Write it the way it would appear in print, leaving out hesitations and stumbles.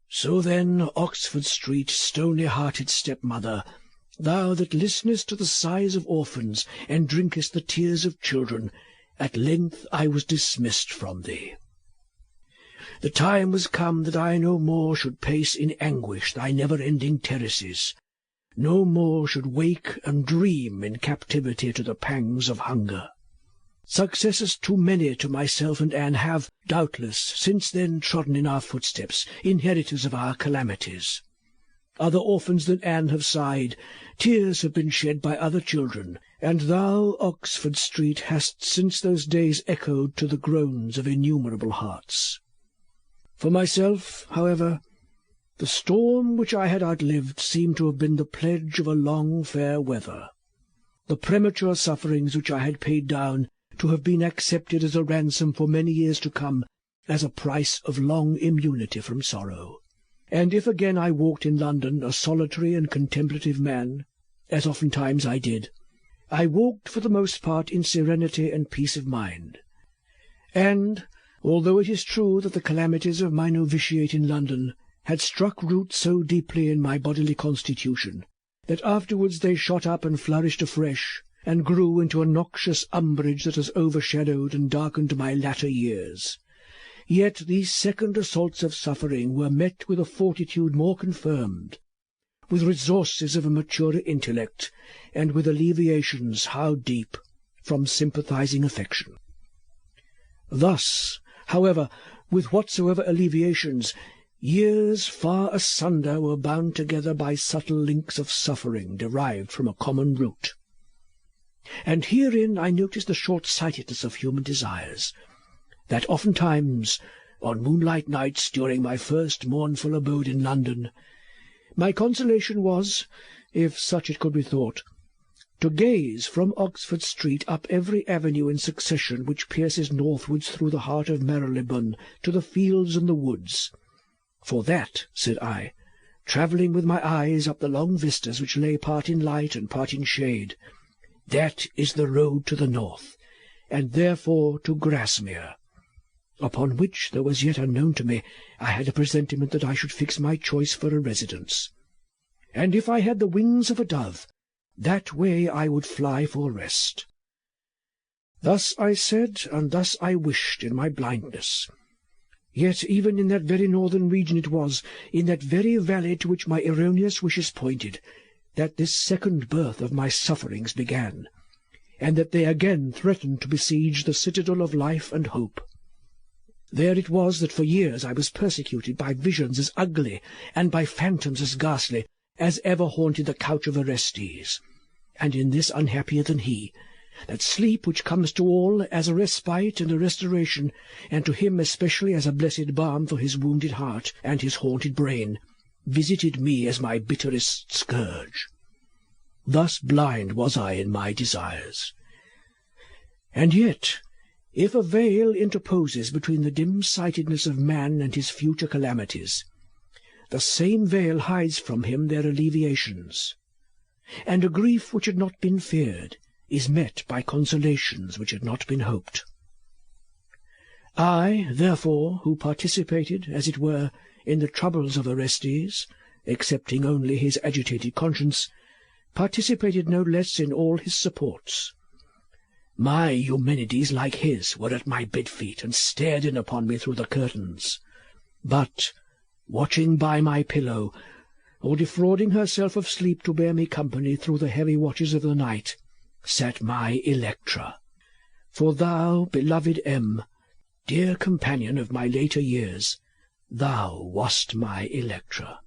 So then, Oxford Street, stony-hearted stepmother, thou that listenest to the sighs of orphans, and drinkest the tears of children, at length I was dismissed from thee. The time was come that I no more should pace in anguish thy never-ending terraces, no more should wake and dream in captivity to the pangs of hunger. Successes too many to myself and Anne have, doubtless, since then trodden in our footsteps, inheritors of our calamities. Other orphans than Anne have sighed, tears have been shed by other children, and thou, Oxford Street, hast since those days echoed to the groans of innumerable hearts. For myself, however, the storm which I had outlived seemed to have been the pledge of a long fair weather. The premature sufferings which I had paid down to have been accepted as a ransom for many years to come, as a price of long immunity from sorrow. And if again I walked in London a solitary and contemplative man, as oftentimes I did, I walked for the most part in serenity and peace of mind. And, although it is true that the calamities of my novitiate in London had struck root so deeply in my bodily constitution, that afterwards they shot up and flourished afresh, and grew into a noxious umbrage that has overshadowed and darkened my latter years, yet these second assaults of suffering were met with a fortitude more confirmed, with resources of a maturer intellect, and with alleviations, how deep, from sympathizing affection. Thus, however, with whatsoever alleviations, years far asunder were bound together by subtle links of suffering derived from a common root. And herein I noticed the short-sightedness of human desires, that oftentimes, on moonlight nights during my first mournful abode in London, my consolation was, if such it could be thought, to gaze from Oxford Street up every avenue in succession which pierces northwards through the heart of Marylebone to the fields and the woods. For that, said I, travelling with my eyes up the long vistas which lay part in light and part in shade, that is the road to the north, and therefore to Grasmere, upon which, though as yet unknown to me, I had a presentiment that I should fix my choice for a residence. And if I had the wings of a dove, that way I would fly for rest. Thus I said, and thus I wished in my blindness. Yet even in that very northern region it was, in that very valley to which my erroneous wishes pointed, that this second birth of my sufferings began, and that they again threatened to besiege the citadel of life and hope. There it was that for years I was persecuted by visions as ugly, and by phantoms as ghastly, as ever haunted the couch of Orestes, and in this unhappier than he, that sleep which comes to all as a respite and a restoration, and to him especially as a blessed balm for his wounded heart and his haunted brain, visited me as my bitterest scourge. Thus blind was I in my desires. And yet, if a veil interposes between the dim-sightedness of man and his future calamities, the same veil hides from him their alleviations, and a grief which had not been feared is met by consolations which had not been hoped. I, therefore, who participated, as it were, in the troubles of Orestes, excepting only his agitated conscience, participated no less in all his supports. My Eumenides, like his, were at my bed-feet, and stared in upon me through the curtains. But, watching by my pillow, or defrauding herself of sleep to bear me company through the heavy watches of the night, sat my Electra. For thou, beloved M., dear companion of my later years, thou wast my Electra.